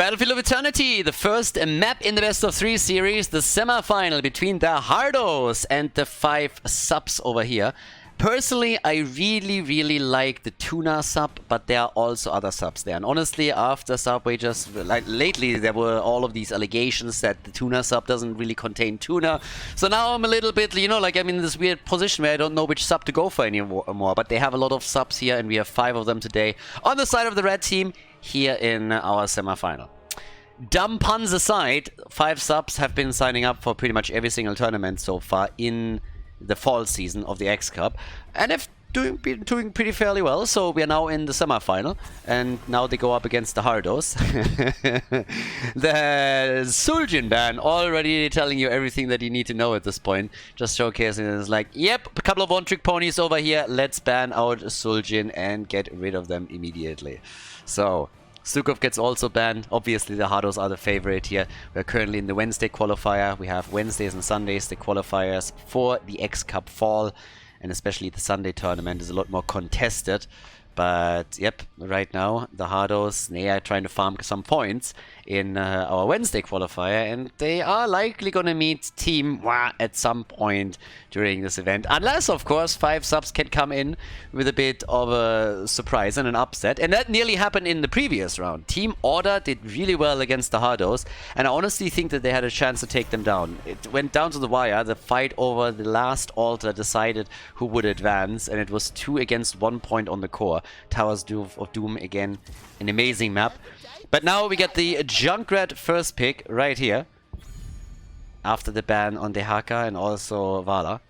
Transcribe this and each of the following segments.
Battlefield of Eternity, the first map in the best of 3 series, the semi-final between the Hardos and the 5 subs over here. Personally, I really like the tuna sub, but there are also other subs there. And honestly, after Subway just, like lately, there were all of these allegations that the tuna sub doesn't really contain tuna. So now I'm a little bit, you know, like I'm in this weird position where I don't know which sub to go for anymore. But they have a lot of subs here, and we have 5 of them today on the side of the red team here in our semi-final. Dumb puns aside, 5 subs have been signing up for pretty much every single tournament so far in the fall season of the X Cup, and have been doing pretty fairly well. So we are now in the semi-final, and now they go up against the Hardos. The Suljin ban already telling you everything that you need to know at this point. Just showcasing it as like, yep, a couple of one-trick ponies over here. Let's ban out Suljin and get rid of them immediately. So Stukov gets also banned. Obviously, the Hardos are the favorite here. We're currently in the Wednesday qualifier. We have Wednesdays and Sundays, the qualifiers for the X Cup Fall. And especially the Sunday tournament is a lot more contested. But, yep, right now, the Hardos, they are trying to farm some points in our Wednesday qualifier. And they are likely going to meet Team at some point during this event. Unless, of course, 5 subs can come in with a bit of a surprise and an upset. And that nearly happened in the previous round. Team Order did really well against the Hardos. And I honestly think that they had a chance to take them down. It went down to the wire. The fight over the last altar decided who would advance. And it was 2 against 1 point on the core. Towers of Doom, again, an amazing map. But now we get the Junkrat first pick right here. After the ban on Dehaka and also Vala.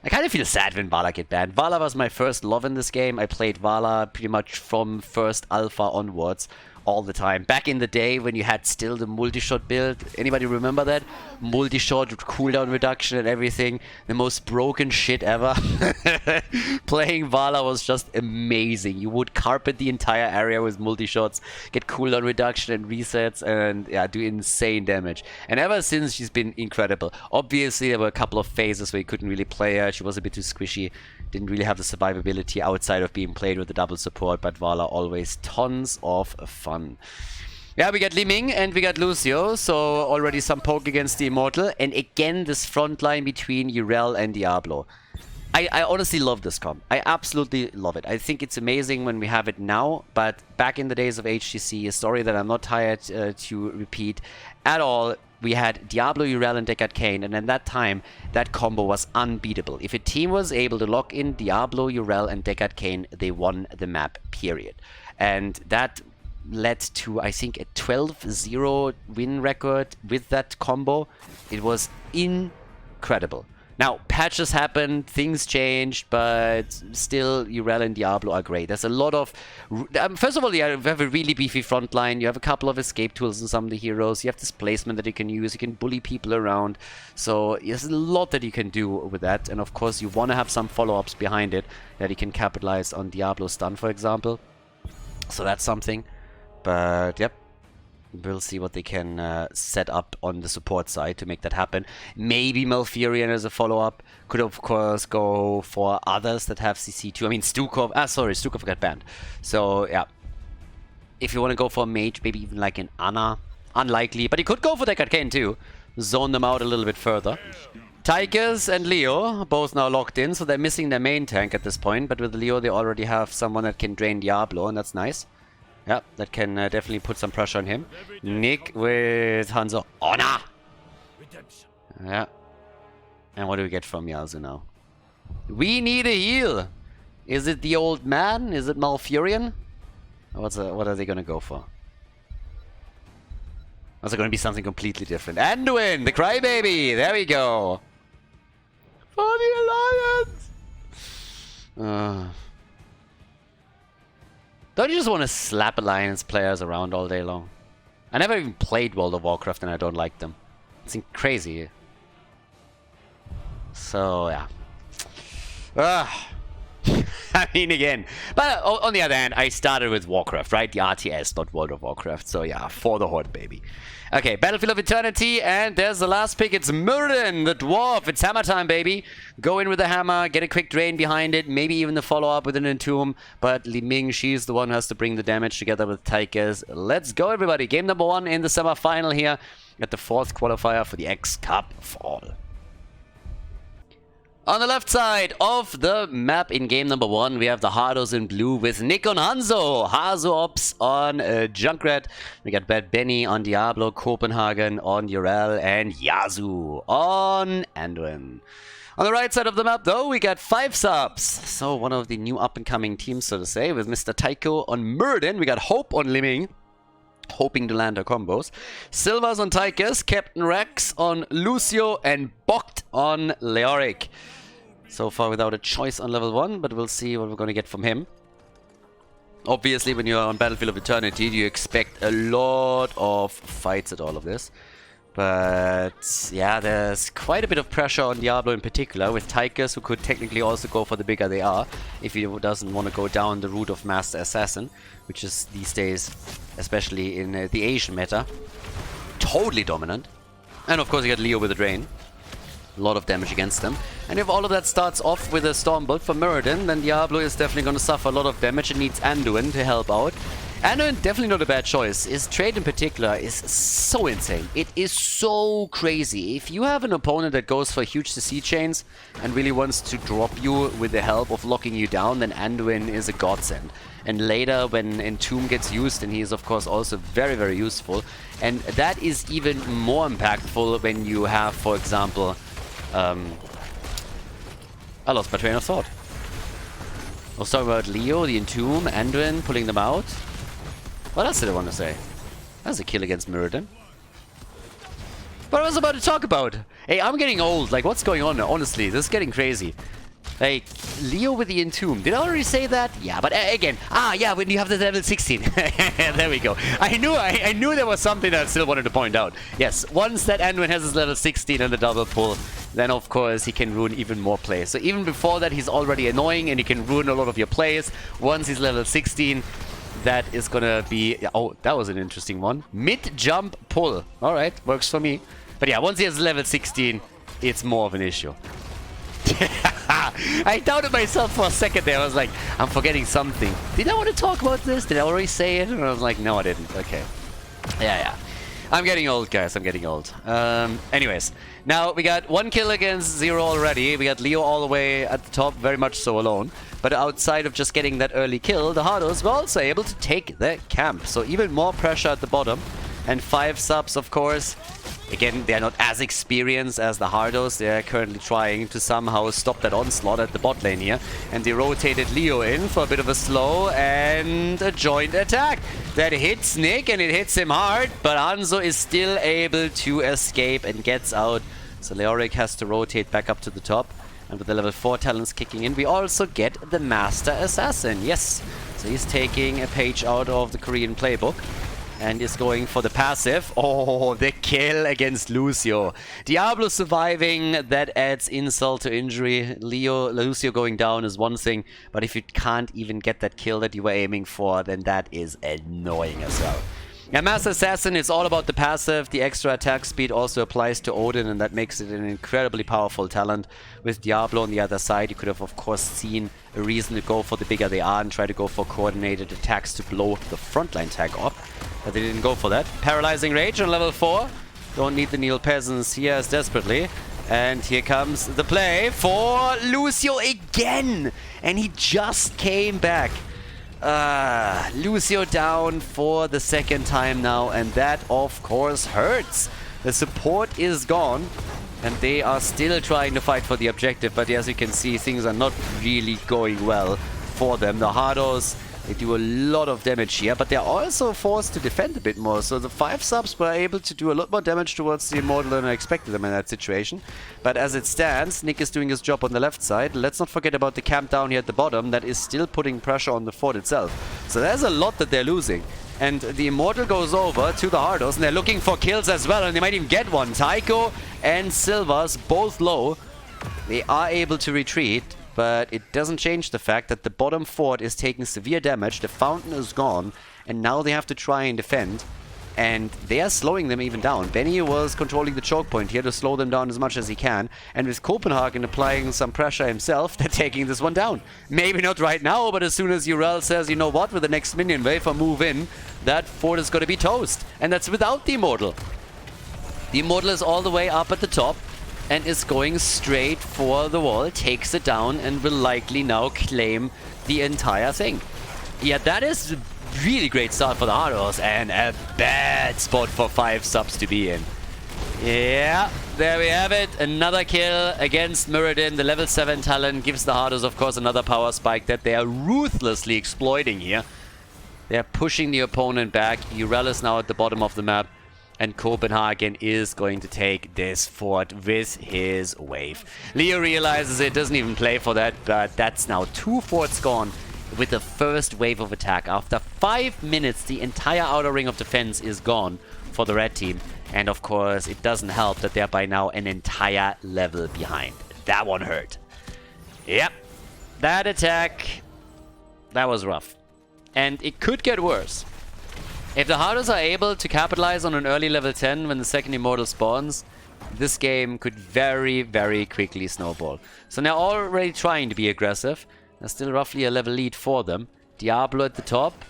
I kind of feel sad when Vala get banned. Vala was my first love in this game. I played Vala pretty much from first alpha onwards. All the time. Back in the day when you had still the multi-shot build. Anybody remember that? Multi-shot, cooldown reduction and everything. The most broken shit ever. Playing Vala was just amazing. You would carpet the entire area with multi-shots, get cooldown reduction and resets, and yeah, do insane damage. And ever since, she's been incredible. Obviously, there were a couple of phases where you couldn't really play her. She was a bit too squishy. Didn't really have the survivability outside of being played with the double support, but Vala always tons of fun. Yeah, we got Li Ming and we got Lucio, so already some poke against the Immortal. And again, this front line between Urel and Diablo. I honestly love this comp. I absolutely love it. I think it's amazing when we have it now, but back in the days of HTC, a story that I'm not tired to repeat at all, we had Diablo, Urel, and Deckard Cain, and at that time, that combo was unbeatable. If a team was able to lock in Diablo, Urel, and Deckard Cain, they won the map, period. And that led to, I think, a 12-0 win record with that combo. It was incredible. Now, patches happened, things changed, but still, Urel and Diablo are great. There's a lot of... first of all, you have a really beefy front line. You have a couple of escape tools in some of the heroes. You have displacement that you can use. You can bully people around. So there's a lot that you can do with that. And of course, you want to have some follow-ups behind it that you can capitalize on Diablo's stun, for example. So that's something. But, yep. We'll see what they can set up on the support side to make that happen. Maybe Malfurion as a follow-up. Could, of course, go for others that have CC2. I mean, Stukov... Stukov got banned. So, yeah. If you want to go for a mage, maybe even like an Ana. Unlikely. But you could go for Deckard Cain, too. Zone them out a little bit further. Tychus and Leo, both now locked in. So they're missing their main tank at this point. But with Leo, they already have someone that can drain Diablo, and that's nice. Yeah, that can definitely put some pressure on him. Nick with Hanzo. Honor! Yeah. And what do we get from Yasuo now? We need a heal! Is it the old man? Is it Malfurion? What are they gonna go for? Or is it gonna be something completely different? Anduin, the crybaby! There we go! For the Alliance! Don't you just want to slap Alliance players around all day long? I never even played World of Warcraft and I don't like them. It's crazy. So, yeah. I mean, again. But on the other hand, I started with Warcraft, right? The RTS, not World of Warcraft. So yeah, for the Horde, baby. Okay, Battlefield of Eternity, and there's the last pick. It's Myrden, the Dwarf. It's hammer time, baby. Go in with the hammer, get a quick drain behind it, maybe even the follow-up with an Entomb. But Li Ming, she's the one who has to bring the damage together with Tychus. Let's go, everybody. Game number 1 in the semi-final here at the 4th qualifier for the X Cup Fall. On the left side of the map in game number 1, we have the Hardos in blue with Nick on Hanzo, Hazo Ops on Junkrat. We got Bad Benny on Diablo, Copenhagen on Urel, and Yazoo on Anduin. On the right side of the map, though, we got 5 subs. So one of the new up-and-coming teams, so to say, with Mr. Tycho on Myrden. We got Hope on Liming, hoping to land her combos. Silvers on Tychus, Captain Rex on Lucio, and Bokt on Leoric. So far without a choice on level 1, but we'll see what we're going to get from him. Obviously, when you're on Battlefield of Eternity, you expect a lot of fights at all of this. But yeah, there's quite a bit of pressure on Diablo in particular, with Tychus, who could technically also go for the bigger they are, if he doesn't want to go down the route of Master Assassin, which is these days, especially in the Asian meta, totally dominant. And of course you got Leo with a Drain. A lot of damage against them. And if all of that starts off with a Stormbolt for Myrden, then Diablo is definitely going to suffer a lot of damage and needs Anduin to help out. Anduin, definitely not a bad choice. His trade in particular is so insane. It is so crazy. If you have an opponent that goes for huge CC chains and really wants to drop you with the help of locking you down, then Anduin is a godsend. And later, when Entomb gets used, and he is of course also very, very useful. And that is even more impactful when you have, for example, I lost my train of thought. I was talking about Leo, the Entomb, Anduin, pulling them out. What else did I want to say? That's a kill against Myrden. What I was about to talk about? Hey, I'm getting old. Like, what's going on now? Honestly, this is getting crazy. Like, Leo with the Entomb. Did I already say that? Yeah, but again, yeah, when you have the level 16. There we go. I knew there was something that I still wanted to point out. Yes, once that Anduin has his level 16 and the double pull, then of course he can ruin even more plays. So even before that, he's already annoying and he can ruin a lot of your plays. Once he's level 16, that is gonna be... Oh, that was an interesting one. Mid-jump pull. Alright, works for me. But yeah, once he has level 16, it's more of an issue. I doubted myself for a second there. I was like, I'm forgetting something. Did I want to talk about this? Did I already say it? And I was like, no, I didn't. Okay. Yeah. I'm getting old, guys. I'm getting old. Anyways, now we got 1 kill against 0 already. We got Leo all the way at the top, very much so alone. But outside of just getting that early kill, the Hardos were also able to take the camp. So even more pressure at the bottom. And 5 subs, of course. Again, they are not as experienced as the Hardos. They are currently trying to somehow stop that onslaught at the bot lane here. And they rotated Leo in for a bit of a slow and a joint attack. That hits Nick and it hits him hard, but Hanzo is still able to escape and gets out. So Leoric has to rotate back up to the top. And with the level 4 talents kicking in, we also get the Master Assassin. Yes, so he's taking a page out of the Korean playbook. And is going for the passive. Oh, the kill against Lucio. Diablo surviving, that adds insult to injury. Lucio going down is one thing, but if you can't even get that kill that you were aiming for, then that is annoying as well. Yeah, Master Assassin is all about the passive. The extra attack speed also applies to Odin, and that makes it an incredibly powerful talent. With Diablo on the other side, you could have, of course, seen a reason to go for the bigger they are and try to go for coordinated attacks to blow the frontline tag up. But they didn't go for that. Paralyzing Rage on level 4. Don't need the Neil Peasants here as desperately. And here comes the play for Lucio again! And he just came back. Lucio down for the 2nd time now, and that of course hurts. The support is gone, and they are still trying to fight for the objective, but as you can see, things are not really going well for them. The Hardos, they do a lot of damage here, but they're also forced to defend a bit more. So the 5 subs were able to do a lot more damage towards the Immortal than I expected them in that situation. But as it stands, Nick is doing his job on the left side. Let's not forget about the camp down here at the bottom that is still putting pressure on the fort itself. So there's a lot that they're losing. And the Immortal goes over to the Hardos, and they're looking for kills as well, and they might even get one. Tycho and Silvers, both low. They are able to retreat. but it doesn't change the fact that the bottom fort is taking severe damage, the fountain is gone, and now they have to try and defend. And they are slowing them even down. Benny was controlling the choke point here to slow them down as much as he can. And with Copenhagen applying some pressure himself, they're taking this one down. Maybe not right now, but as soon as Urel says, you know what, with the next minion wave or move in, that fort is going to be toast. And that's without the Immortal. The Immortal is all the way up at the top and is going straight for the wall, takes it down, and will likely now claim the entire thing. Yeah, that is really great start for the Hardos and a bad spot for 5 subs to be in. Yeah, there we have it. Another kill against Muradin. The level 7 talent gives the Hardos, of course, another power spike that they are ruthlessly exploiting here. They're pushing the opponent back. Urel is now at the bottom of the map. And Copenhagen is going to take this fort with his wave. Leo realizes it, doesn't even play for that, but that's now 2 forts gone with the first wave of attack. After 5 minutes, the entire outer ring of defense is gone for the red team. And of course, it doesn't help that they're by now an entire level behind. That one hurt. Yep. That attack, that was rough. And it could get worse. If the Hardos are able to capitalize on an early level 10 when the second Immortal spawns, this game could very, very quickly snowball. So they're already trying to be aggressive. There's still roughly a level lead for them. Diablo at the top.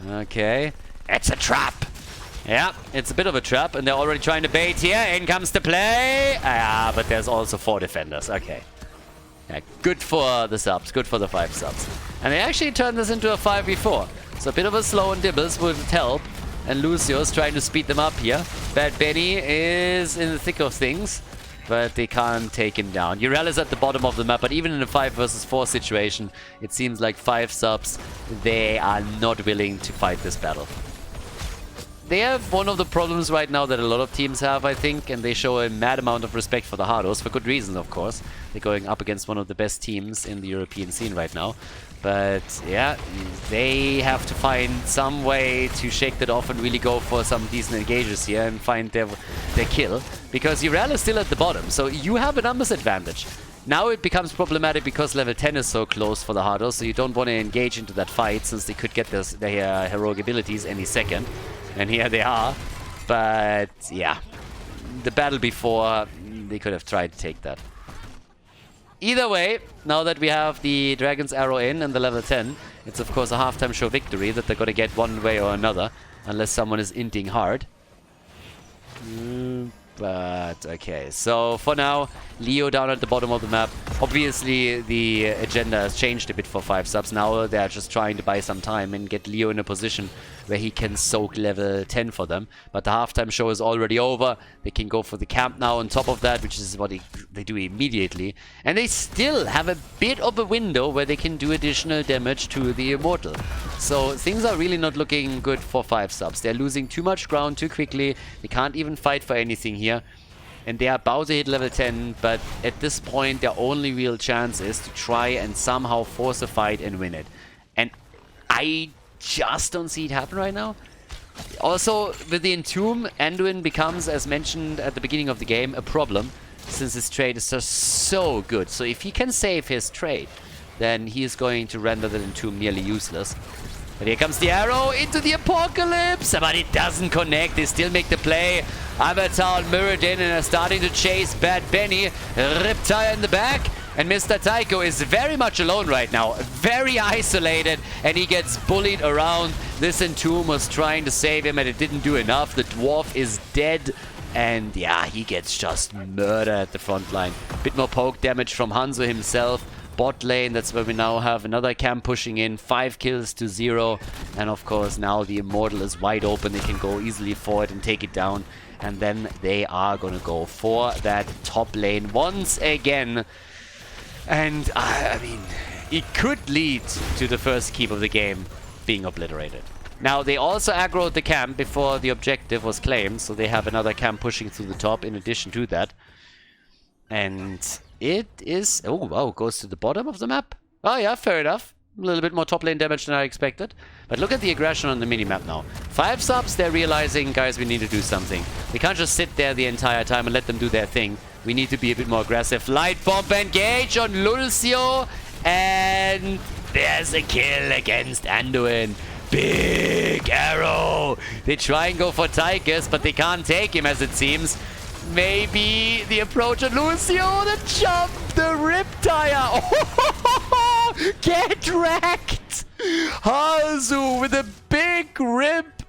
Okay. It's a trap. Yeah, it's a bit of a trap, and they're already trying to bait here. In comes the play. Ah, but there's also 4 defenders. Okay. Yeah, good for the subs. Good for the 5 subs. And they actually turned this into a 5v4. So a bit of a slow and dibbles with help. And Lucio's trying to speed them up here. Bad Benny is in the thick of things, but they can't take him down. Urel is at the bottom of the map, but even in a 5 versus 4 situation, it seems like 5 subs, they are not willing to fight this battle. They have one of the problems right now that a lot of teams have, I think, and they show a mad amount of respect for the Hardos, for good reason, of course. They're going up against one of the best teams in the European scene right now. But yeah, they have to find some way to shake that off and really go for some decent engages here and find their kill. Because Urel is still at the bottom, so you have a numbers advantage. Now it becomes problematic because level 10 is so close for the Hardos, so you don't want to engage into that fight since they could get their heroic abilities any second. And here they are. But yeah, the battle before, they could have tried to take that. Either way, now that we have the Dragon's Arrow in and the level 10, it's of course a halftime show victory that they're going to get one way or another, unless someone is inting hard. But okay, so for now, Leo down at the bottom of the map. Obviously, the agenda has changed a bit for 5 subs. Now they're just trying to buy some time and get Leo in a position where he can soak level 10 for them. But the halftime show is already over. They can go for the camp now on top of that, which is what they do immediately. And they still have a bit of a window where they can do additional damage to the Immortal. So things are really not looking good for 5 subs. They're losing too much ground too quickly. They can't even fight for anything here. And they are about to hit level 10, but at this point their only real chance is to try and somehow force a fight and win it. And I just don't see it happen right now. Also, with the Entomb, Anduin becomes, as mentioned at the beginning of the game, a problem, since his trade is just so good. So if he can save his trade, then he is going to render the Entomb nearly useless. But here comes the arrow into the apocalypse, but it doesn't connect. They still make the play. Avatar and Muradin and are starting to chase Bad Benny. Riptire in the back. And Mr. Tycho is very much alone right now. Very isolated. And he gets bullied around. This Entomb was trying to save him and it didn't do enough. The dwarf is dead. And yeah, he gets just murdered at the front line. Bit more poke damage from Hanzo himself. Bot lane, that's where we now have another camp pushing in. 5 kills to 0. And of course now the Immortal is wide open. They can go easily for it and take it down. And then they are going to go for that top lane once again. And I mean, it could lead to the first keep of the game being obliterated. Now they also aggroed the camp before the objective was claimed. So they have another camp pushing through the top in addition to that. And it is... Oh, wow, goes to the bottom of the map. Oh, yeah, fair enough. A little bit more top lane damage than I expected. But look at the aggression on the minimap now. 5 subs, they're realizing, guys, we need to do something. We can't just sit there the entire time and let them do their thing. We need to be a bit more aggressive. Light bomb engage on Lucio. And there's a kill against Anduin. Big arrow. They try and go for Tychus, but they can't take him as it seems. Maybe the approach of Lucio, the jump, the riptire. Oh, get wrecked. Hazu with a big rip.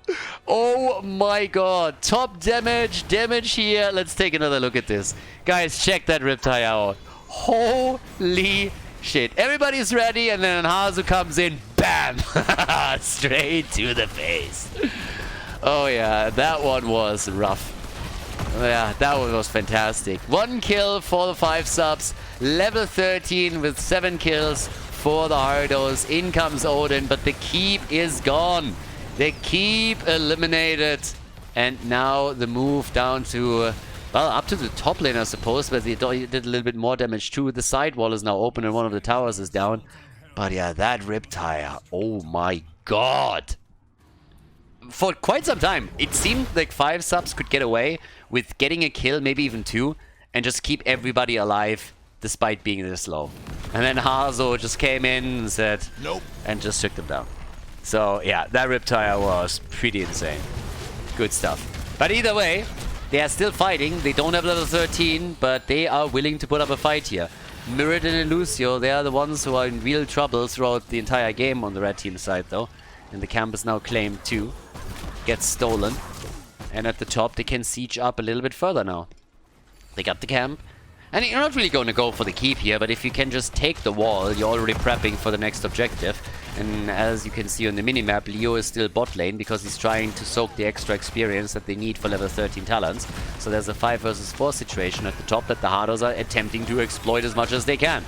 Oh my god. Top damage here. Let's take another look at this. Guys, check that riptire out. Holy shit. Everybody's ready, and then Hazu comes in. Bam! Straight to the face. Oh yeah, that one was rough. Yeah, that one was fantastic. 1 kill for the 5 subs. Level 13 with 7 kills for the Hardos. In comes Odin, but the keep is gone. The keep eliminated. And now the move down to... well, up to the top lane, I suppose, but they did a little bit more damage too. The side wall is now open and one of the towers is down. But yeah, that riptire, oh my god. For quite some time, it seemed like 5 subs could get away with getting a kill, maybe even 2, and just keep everybody alive despite being this low. And then Hazo just came in and said, nope, and just took them down. So yeah, that riptire was pretty insane. Good stuff. But either way, they are still fighting. They don't have level 13, but they are willing to put up a fight here. Mirrodin and Lucio, they are the ones who are in real trouble throughout the entire game on the red team side though. And the camp is now claimed too. Gets stolen. And at the top they can siege up a little bit further now. They got the camp. And you're not really going to go for the keep here, but if you can just take the wall, you're already prepping for the next objective. And as you can see on the minimap, Leo is still bot lane because he's trying to soak the extra experience that they need for level 13 talents. So there's a 5 versus 4 situation at the top that the Hardos are attempting to exploit as much as they can.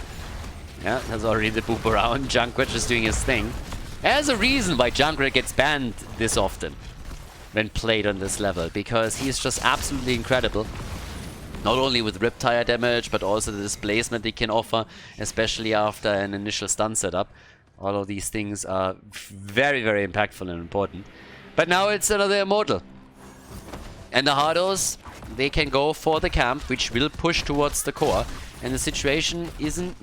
Yeah, there's already the boop around. Junkrat just doing his thing. There's a reason why Junkrat gets banned this often when played on this level, because he's just absolutely incredible. Not only with riptire damage, but also the displacement they can offer, especially after an initial stun setup. All of these things are very, very impactful and important. But now it's another Immortal. And the Hardos, they can go for the camp, which will push towards the core. And the situation isn't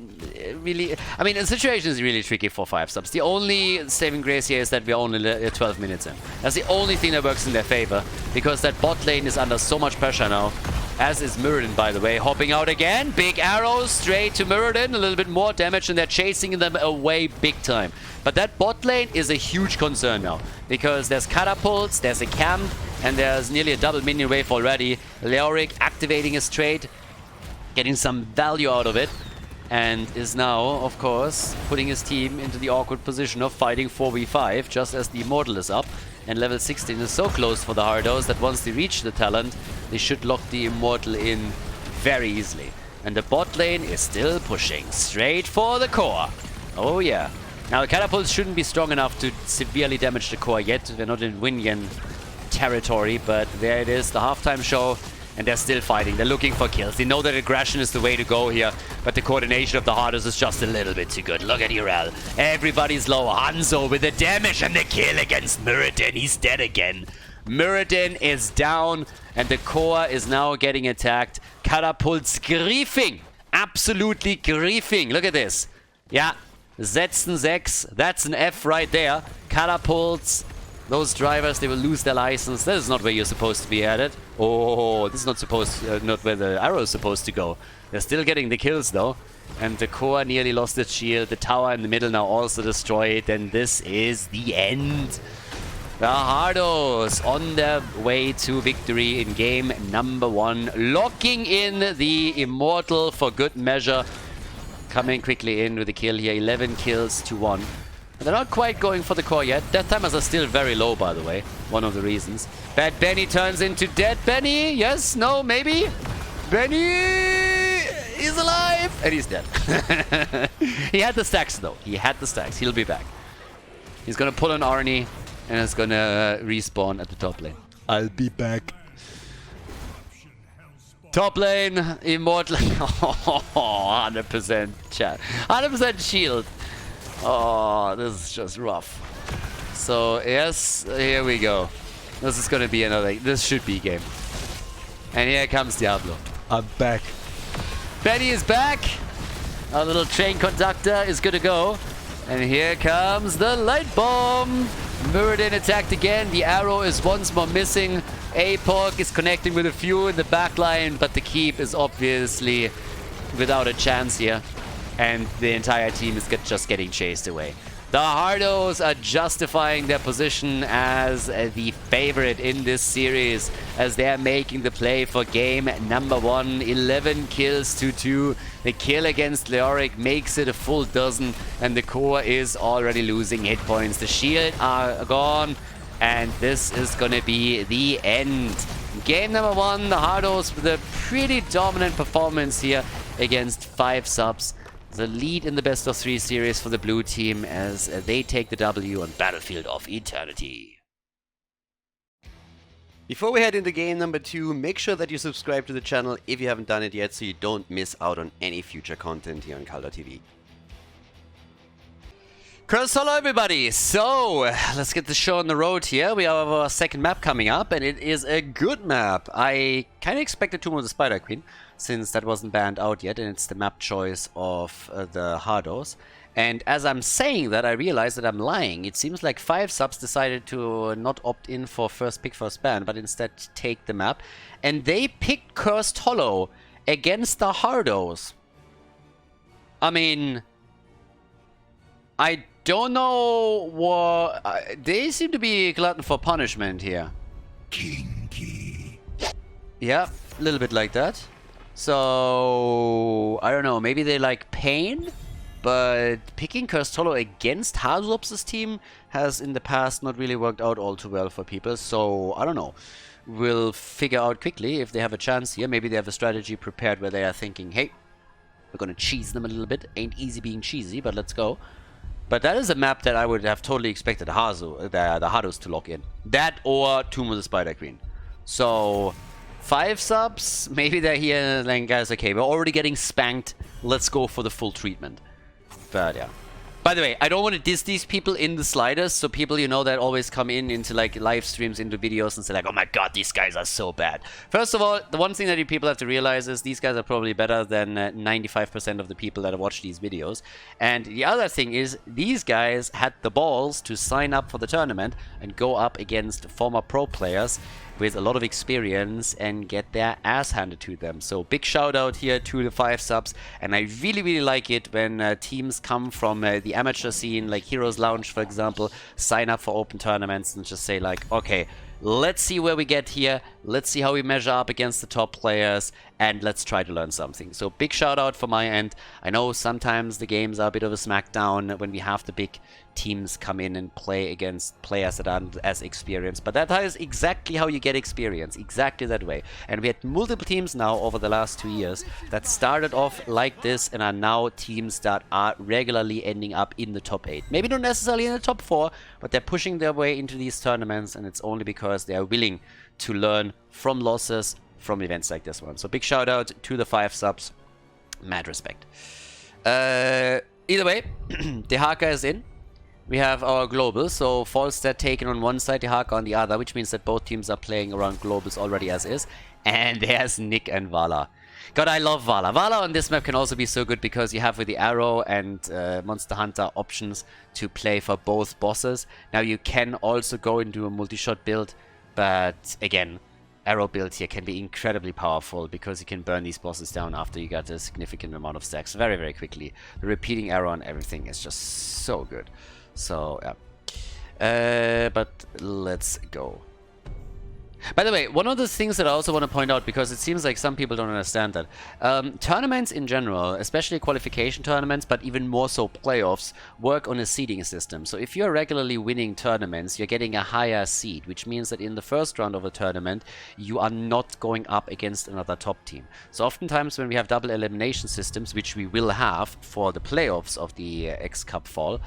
really... I mean, the situation is really tricky for 5 subs. The only saving grace here is that we're only 12 minutes in. That's the only thing that works in their favor, because that bot lane is under so much pressure now. As is Mirrodin, by the way, hopping out again. Big arrows straight to Mirrodin. A little bit more damage, and they're chasing them away big time. But that bot lane is a huge concern now, because there's catapults, there's a camp, and there's nearly a double minion wave already. Leoric activating his trade, getting some value out of it, and is now, of course, putting his team into the awkward position of fighting 4v5 just as the Immortal is up. And level 16 is so close for the Hardos that once they reach the talent, they should lock the Immortal in very easily. And the bot lane is still pushing straight for the core. Oh yeah. Now the catapults shouldn't be strong enough to severely damage the core yet. We're not in Winyan territory, but there it is, the halftime show. And they're still fighting. They're looking for kills. They know that aggression is the way to go here, but the coordination of the Hardos is just a little bit too good. Look at Urel. Everybody's low. Hanzo with the damage and the kill against Mirrodin. He's dead again. Mirrodin is down, and the core is now getting attacked. Catapults griefing. Absolutely griefing. Look at this. Yeah. Setzen 6. That's an F right there. Catapults. Those drivers, they will lose their license. This is not where you're supposed to be added. Oh, this is not where the arrow is supposed to go. They're still getting the kills though. And the core nearly lost its shield. The tower in the middle now also destroyed. And this is the end. The Hardos on their way to victory in game number 1. Locking in the Immortal for good measure. Coming quickly in with a kill here. 11 kills to 1. They're not quite going for the core yet. Death timers are still very low, by the way. One of the reasons. Bad Benny turns into Dead Benny. Yes? No? Maybe? Benny is alive! And he's dead. He had the stacks, though. He had the stacks. He'll be back. He's gonna pull an Arnie, and it's gonna respawn at the top lane. I'll be back. Top lane, Immortal. 100% chat. 100% shield. Oh, this is just rough. So, yes, here we go. This is gonna be another... This should be game. And here comes Diablo. I'm back. Benny is back! Our little train conductor is good to go. And here comes the light bomb. Muradin attacked again. The arrow is once more missing. APOC is connecting with a few in the back line, but the keep is obviously without a chance here. And the entire team is just getting chased away. The Hardos are justifying their position as the favorite in this series, as they're making the play for game number 1. 11 kills to 2. The kill against Leoric makes it a full dozen, and the core is already losing hit points. The shield are gone, and this is gonna be the end. Game number 1, the Hardos with a pretty dominant performance here against 5 subs. The lead in the best of 3 series for the blue team as they take the W on Battlefield of Eternity. Before we head into game number 2, make sure that you subscribe to the channel if you haven't done it yet so you don't miss out on any future content here on Khaldor TV. Hello everybody! So, let's get the show on the road here. We have our second map coming up, and it is a good map. I kind of expected Tomb of the Spider Queen, since that wasn't banned out yet, and it's the map choice of the Hardos. And as I'm saying that, I realize that I'm lying. It seems like 5 subs decided to not opt in for first pick, first ban, but instead take the map. And they picked Cursed Hollow against the Hardos. I mean, I don't know what... they seem to be glutton for punishment here. Kinky. Yeah, a little bit like that. So, I don't know, maybe they like pain? But picking Cursed Hollow against Hardos' team has in the past not really worked out all too well for people. So, I don't know. We'll figure out quickly if they have a chance here. Maybe they have a strategy prepared where they are thinking, hey, we're gonna cheese them a little bit. Ain't easy being cheesy, but let's go. But that is a map that I would have totally expected the Hardos to lock in. That or Tomb of the Spider Queen. So, 5 subs, maybe they're here and then guys, okay, we're already getting spanked. Let's go for the full treatment. But yeah. By the way, I don't want to diss these people in the sliders, so people, you know, that always come into like live streams, into videos and say like, oh my god, these guys are so bad. First of all, the one thing that you people have to realize is these guys are probably better than 95% of the people that watch these videos. And the other thing is, these guys had the balls to sign up for the tournament and go up against former pro players with a lot of experience and get their ass handed to them. So big shout out here to the 5 subs, and I really like it when teams come from the amateur scene, like Heroes Lounge for example, sign up for open tournaments and just say like, okay, let's see where we get here, let's see how we measure up against the top players, and let's try to learn something. So big shout out from my end. I know sometimes the games are a bit of a smackdown when we have the big teams come in and play against players that aren't as experienced, but that is exactly how you get experience, exactly that way. And we had multiple teams now over the last 2 years that started off like this and are now teams that are regularly ending up in the top 8. Maybe not necessarily in the top 4, but they're pushing their way into these tournaments, and it's only because they are willing to learn from losses from events like this one. So big shout out to the 5 subs, mad respect. Either way, Dehaka is in. We have our globals, so Falstad taken on one side, Dehaka on the other, which means that both teams are playing around globals already as is. And there's Nick and Vala. God, I love Vala. Vala on this map can also be so good because you have with the arrow and Monster Hunter options to play for both bosses. Now you can also go into a multi-shot build, but again, arrow build here can be incredibly powerful because you can burn these bosses down after you got a significant amount of stacks very quickly. The repeating arrow and everything is just so good. So, yeah. But let's go. By the way, one of the things that I also want to point out, because it seems like some people don't understand that, tournaments in general, especially qualification tournaments, but even more so playoffs, work on a seeding system. So if you're regularly winning tournaments, you're getting a higher seed, which means that in the first round of a tournament, you are not going up against another top team. So oftentimes when we have double elimination systems, which we will have for the playoffs of the X Cup fall,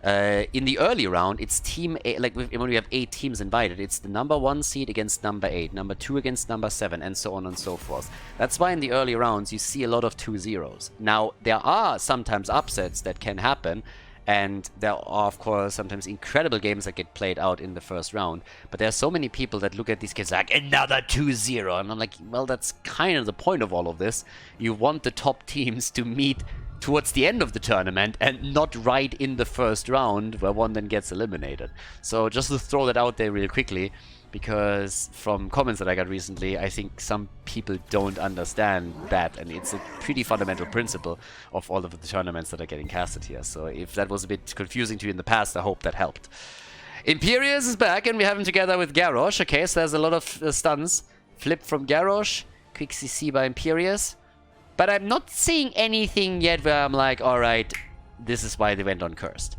in the early round, it's team 8, like when we have 8 teams invited, it's the number 1 seed against number 8, number 2 against number 7, and so on and so forth. That's why in the early rounds you see a lot of 2-0s. Now, there are sometimes upsets that can happen, and there are, of course, sometimes incredible games that get played out in the first round, but there are so many people that look at these kids like, another 2-0, and I'm like, well, that's kind of the point of all of this. You want the top teams to meet towards the end of the tournament and not right in the first round where one then gets eliminated. So just to throw that out there real quickly, because from comments that I got recently, I think some people don't understand that, and it's a pretty fundamental principle of all of the tournaments that are getting casted here. So if that was a bit confusing to you in the past, I hope that helped. Imperius is back, and we have him together with Garrosh. Okay, so there's a lot of stuns. Flip from Garrosh, quick CC by Imperius. But I'm not seeing anything yet where I'm like, alright, this is why they went on Cursed.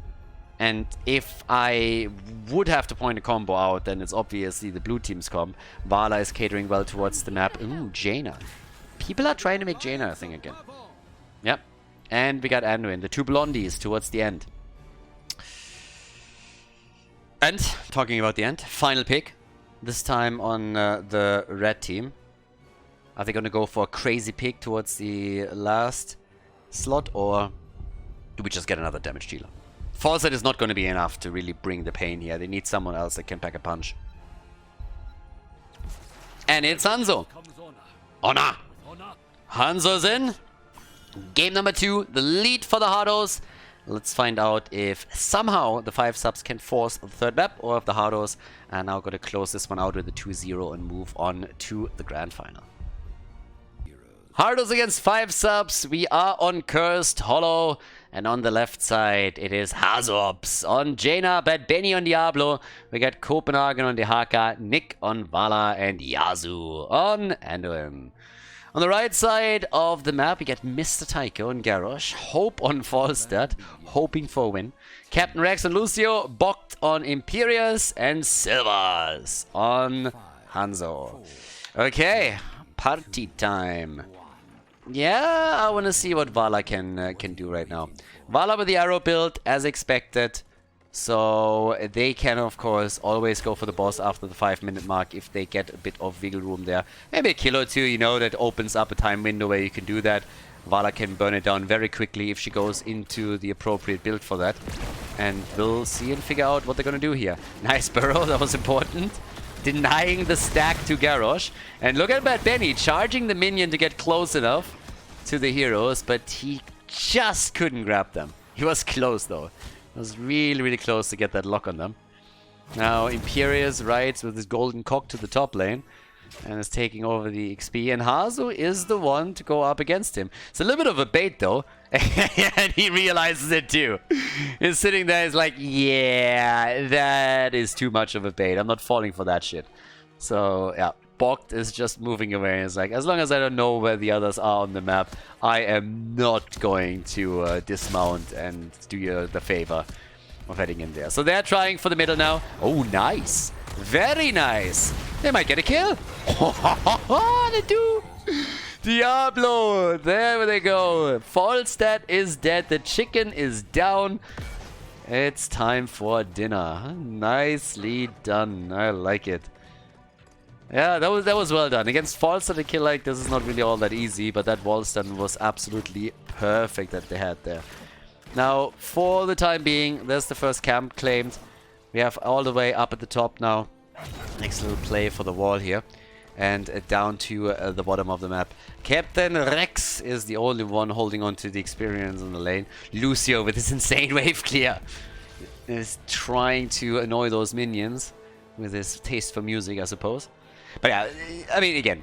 And if I would have to point a combo out, then it's obviously the blue team's comp. Vala is catering well towards the map. Ooh, Jaina. People are trying to make Jaina a thing again. Yep. And we got Anduin, the two blondies towards the end. And, talking about the end, final pick. This time on the red team. Are they going to go for a crazy pick towards the last slot, or do we just get another damage dealer? Falset is not going to be enough to really bring the pain here. They need someone else that can pack a punch. And it's Hanzo. Honor. Hanzo's in. Game number 2, the lead for the Hardos. Let's find out if somehow the 5 subs can force the third map, or if the Hardos are now going to close this one out with a 2-0 and move on to the grand final. Hardos against 5 subs. We are on Cursed, Hollow, and on the left side it is Hazops on Jaina, Bad Benny on Diablo. We got Copenhagen on Dehaka, Nick on Vala, and Yazu on Anduin. On the right side of the map we get Mr. Tycho and Garrosh, Hope on Falstad, hoping for a win. Captain Rex and Lucio, Bokt on Imperius, and Silvers on Hanzo. Okay, party time. Yeah, I want to see what Vala can do right now. Vala with the arrow build, as expected. So they can, of course, always go for the boss after the 5-minute mark if they get a bit of wiggle room there. Maybe a kill or two, you know, that opens up a time window where you can do that. Vala can burn it down very quickly if she goes into the appropriate build for that. And we'll see and figure out what they're going to do here. Nice burrow, that was important. Denying the stack to Garrosh. And look at Bad Benny charging the minion to get close enough to the heroes, but he just couldn't grab them. He was close though. It was really, really close to get that lock on them. Now Imperius rides with his golden cock to the top lane and is taking over the XP, and Hazu is the one to go up against him. It's a little bit of a bait though, and he realizes it too. He's sitting there, he's like, yeah, that is too much of a bait. I'm not falling for that shit. So yeah, Bokt is just moving away. It's like, as long as I don't know where the others are on the map, I am not going to dismount and do you the favor of heading in there. So they're trying for the middle now. Oh, nice. Very nice. They might get a kill. They do. Diablo. There they go. Falstad is dead. The chicken is down. It's time for dinner. Nicely done. I like it. Yeah, that was well done. Against Falstad, a kill like this is not really all that easy, but that wall stun was absolutely perfect that they had there. Now, for the time being, there's the first camp claimed. We have all the way up at the top now. Next little play for the wall here. And down to the bottom of the map. Captain Rex is the only one holding on to the experience in the lane. Lucio with his insane wave clear is trying to annoy those minions with his taste for music, I suppose. But yeah, I mean, again,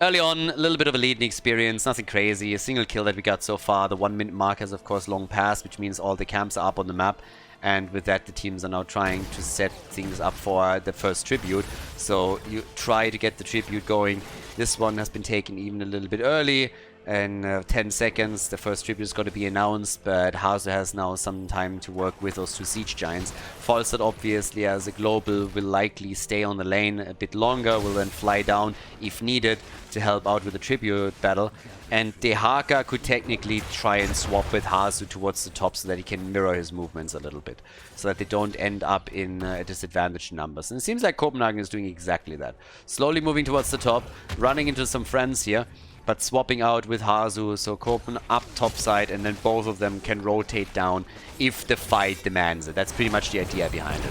early on, a little bit of a leading experience, nothing crazy. A single kill that we got so far. The 1-minute mark has, of course, long passed, which means all the camps are up on the map. And with that, the teams are now trying to set things up for the first tribute. So you try to get the tribute going. This one has been taken even a little bit early. In 10 seconds, the first tribute is going to be announced, but Hazu has now some time to work with those 2 siege giants. Falstad, obviously, as a global, will likely stay on the lane a bit longer, will then fly down if needed to help out with the tribute battle. And Dehaka could technically try and swap with Hazu towards the top so that he can mirror his movements a little bit, so that they don't end up in disadvantaged numbers. And it seems like Copenhagen is doing exactly that. Slowly moving towards the top, running into some friends here, but swapping out with Hazu, so Copen up top side, and then both of them can rotate down if the fight demands it. That's pretty much the idea behind it.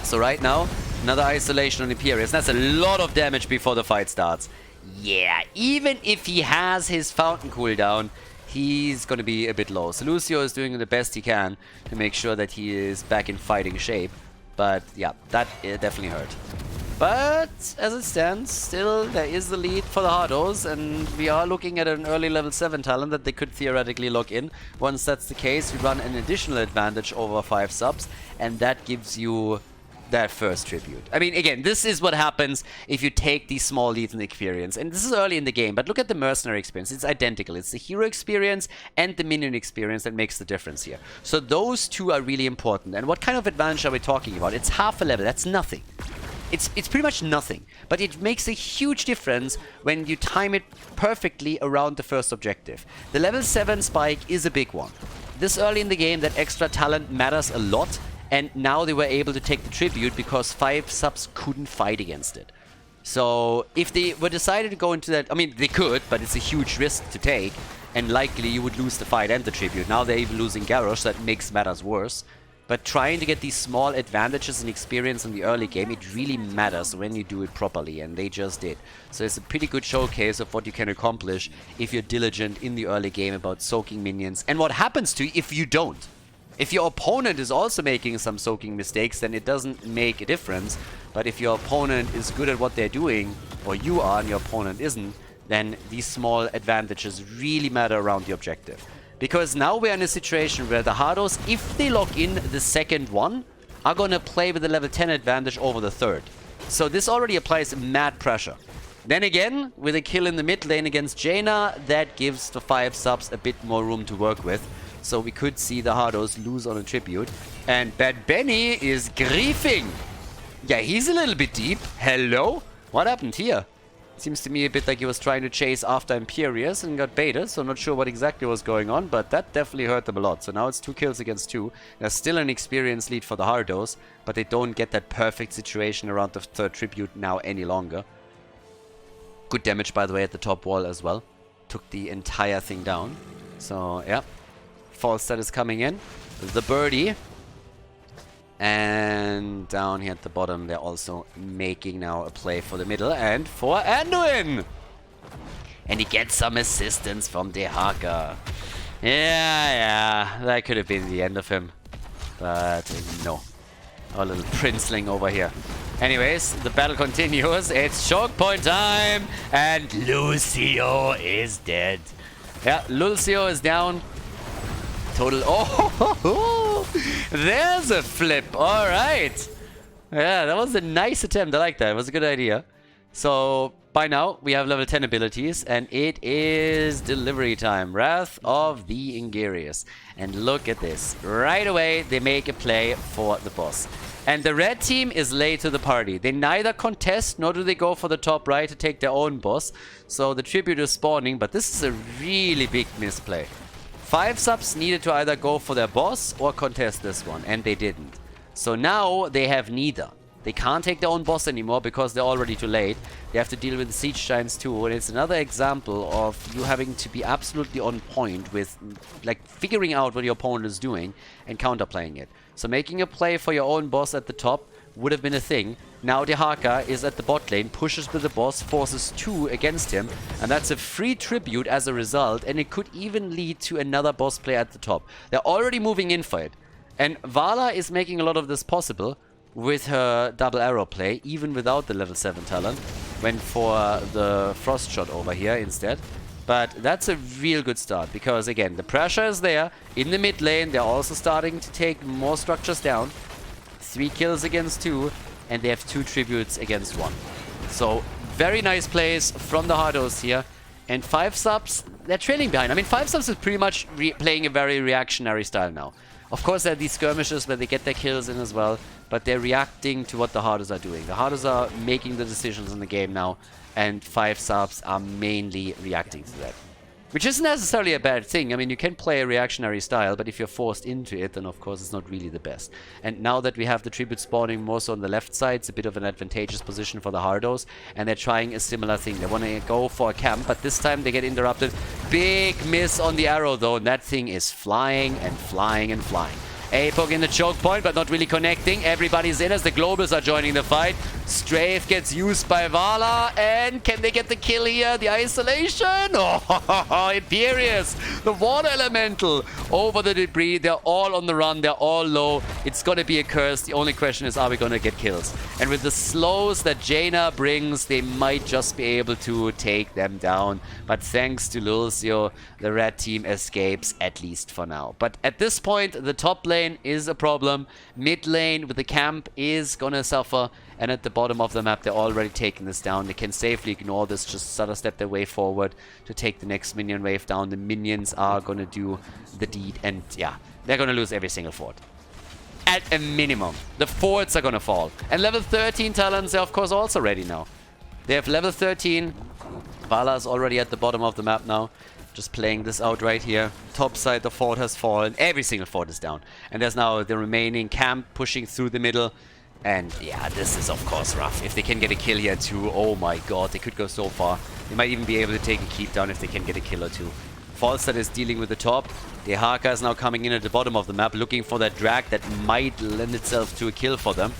So right now, another isolation on Imperius. That's a lot of damage before the fight starts. Yeah, even if he has his fountain cooldown, he's going to be a bit low. So Lucio is doing the best he can to make sure that he is back in fighting shape. But yeah, that definitely hurt. But as it stands, still there is the lead for the Hardos, and we are looking at an early level 7 talent that they could theoretically lock in. Once that's the case, you run an additional advantage over 5 subs, and that gives you that first tribute. I mean, again, this is what happens if you take these small leads in experience. And this is early in the game, but look at the mercenary experience. It's identical. It's the hero experience and the minion experience that makes the difference here. So those two are really important. And what kind of advantage are we talking about? It's half a level. That's nothing. It's pretty much nothing, but it makes a huge difference when you time it perfectly around the first objective. The level 7 spike is a big one. This early in the game, that extra talent matters a lot, and now they were able to take the tribute because 5 subs couldn't fight against it. So if they were decided to go into that, I mean, they could, but it's a huge risk to take, and likely you would lose the fight and the tribute. Now they're even losing Garrosh, that makes matters worse. But trying to get these small advantages and experience in the early game, it really matters when you do it properly, and they just did. So it's a pretty good showcase of what you can accomplish if you're diligent in the early game about soaking minions, and what happens to you if you don't. If your opponent is also making some soaking mistakes, then it doesn't make a difference. But if your opponent is good at what they're doing, or you are and your opponent isn't, then these small advantages really matter around the objective. Because now we're in a situation where the Hardos, if they lock in the second one, are going to play with the level 10 advantage over the third. So this already applies mad pressure. Then again, with a kill in the mid lane against Jaina, that gives the 5 subs a bit more room to work with. So we could see the Hardos lose on a tribute. And Bad Benny is griefing. Yeah, he's a little bit deep. Hello? What happened here? Seems to me a bit like he was trying to chase after Imperius and got baited, so I'm not sure what exactly was going on, but that definitely hurt them a lot. So now it's 2 kills against 2. There's still an experience lead for the Hardos, but they don't get that perfect situation around the third tribute now any longer. Good damage, by the way, at the top wall as well. Took the entire thing down. So, yeah. False set is coming in. The birdie. And down here at the bottom, they're also making now a play for the middle and for Anduin. And he gets some assistance from Dehaka. Yeah, that could have been the end of him. But no. Our little princeling over here. Anyways, the battle continues. It's choke point time. And Lucio is dead. Yeah, Lucio is down. Total. Oh, there's a flip. All right. Yeah, that was a nice attempt. I like that. It was a good idea. So by now we have level 10 abilities, and it is delivery time. Wrath of the Ingarius. And look at this. Right away, they make a play for the boss. And the red team is late to the party. They neither contest nor do they go for the top right to take their own boss. So the tribute is spawning, but this is a really big misplay. 5 subs needed to either go for their boss or contest this one, and they didn't. So now they have neither. They can't take their own boss anymore because they're already too late. They have to deal with the Siege Giants too, and it's another example of you having to be absolutely on point with like figuring out what your opponent is doing and counterplaying it. So making a play for your own boss at the top would have been a thing. Now Dehaka is at the bot lane, pushes with the boss, forces 2 against him, and that's a free tribute as a result, and it could even lead to another boss play at the top. They're already moving in for it. And Vala is making a lot of this possible with her double arrow play, even without the level 7 talent. Went for the frost shot over here instead. But that's a real good start, because again, the pressure is there. In the mid lane, they're also starting to take more structures down. 3 kills against 2, and they have 2 tributes against 1. So, very nice plays from the Hardos here. And 5 subs, they're trailing behind. I mean, 5 subs is pretty much playing a very reactionary style now. Of course, there are these skirmishes where they get their kills in as well, but they're reacting to what the Hardos are doing. The Hardos are making the decisions in the game now, and 5 subs are mainly reacting to that. Which isn't necessarily a bad thing. I mean, you can play a reactionary style, but if you're forced into it, then of course it's not really the best. And now that we have the tribute spawning more so on the left side, it's a bit of an advantageous position for the Hardos, and they're trying a similar thing. They want to go for a camp, but this time they get interrupted. Big miss on the arrow though, and that thing is flying and flying and flying. APOC in the choke point, but not really connecting. Everybody's in as the Globals are joining the fight. Strafe gets used by Vala, and can they get the kill here? The isolation? Oh, Imperious! The water elemental over the debris. They're all on the run. They're all low. It's gonna be a curse. The only question is, are we gonna get kills? And with the slows that Jaina brings, they might just be able to take them down. But thanks to Lucio, the red team escapes, at least for now. But at this point, the top lane is a problem. Mid lane with the camp is gonna suffer. And at the bottom of the map, they're already taking this down. They can safely ignore this, just sort of step their way forward to take the next minion wave down. The minions are gonna do the deed, and yeah, they're gonna lose every single fort. At a minimum. The forts are gonna fall. And level 13 talents are of course also ready now. They have level 13. Vala is already at the bottom of the map now. Just playing this out right here. Top side, the fort has fallen. Every single fort is down. And there's now the remaining camp pushing through the middle. And yeah, this is of course rough. If they can get a kill here too, oh my god, they could go so far. They might even be able to take a keep down if they can get a kill or two. Falstad is dealing with the top. The Haka is now coming in at the bottom of the map, looking for that drag that might lend itself to a kill for them.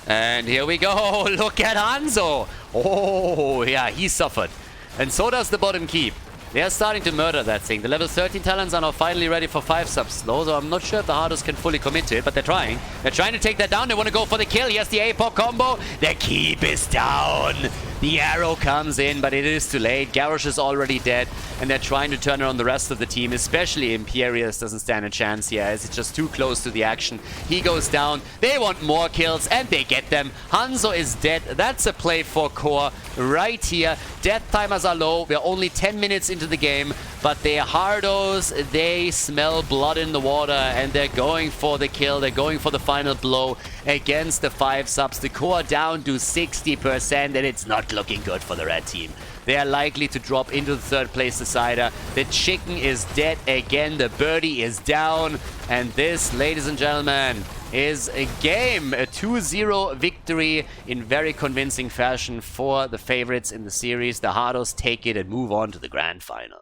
And here we go. Look at Hanzo. Oh, yeah, he suffered. And so does the bottom keep. They are starting to murder that thing. The level 13 talents are now finally ready for 5 subs though, so I'm not sure if the Hardos can fully commit to it, but they're trying. They're trying to take that down. They want to go for the kill. Yes, the APOC combo. The keep is down. The arrow comes in, but it is too late. Garrosh is already dead, and they're trying to turn around the rest of the team, especially Imperius doesn't stand a chance here, as it's just too close to the action. He goes down. They want more kills, and they get them. Hanzo is dead. That's a play for Core right here. Death timers are low. We're only 10 minutes into the game, but the Hardos, they smell blood in the water, and they're going for the kill. They're going for the final blow against the 5 subs. The Core down to 60%, and it's not looking good for the red team. They are likely to drop into the 3rd place decider. The chicken is dead again. The birdie is down. And this, ladies and gentlemen, is a game. A 2-0 victory in very convincing fashion for the favorites in the series. The Hardos take it and move on to the grand final.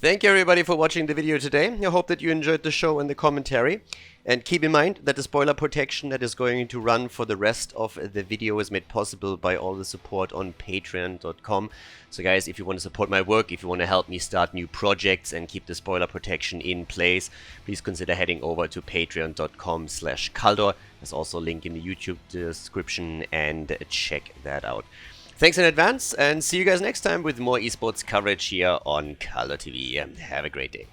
Thank you everybody for watching the video today. I hope that you enjoyed the show and the commentary. And keep in mind that the spoiler protection that is going to run for the rest of the video is made possible by all the support on patreon.com. So guys, if you want to support my work, if you want to help me start new projects and keep the spoiler protection in place, please consider heading over to patreon.com/Khaldor. There's also a link in the YouTube description, and check that out. Thanks in advance, and see you guys next time with more esports coverage here on Khaldor TV. Have a great day.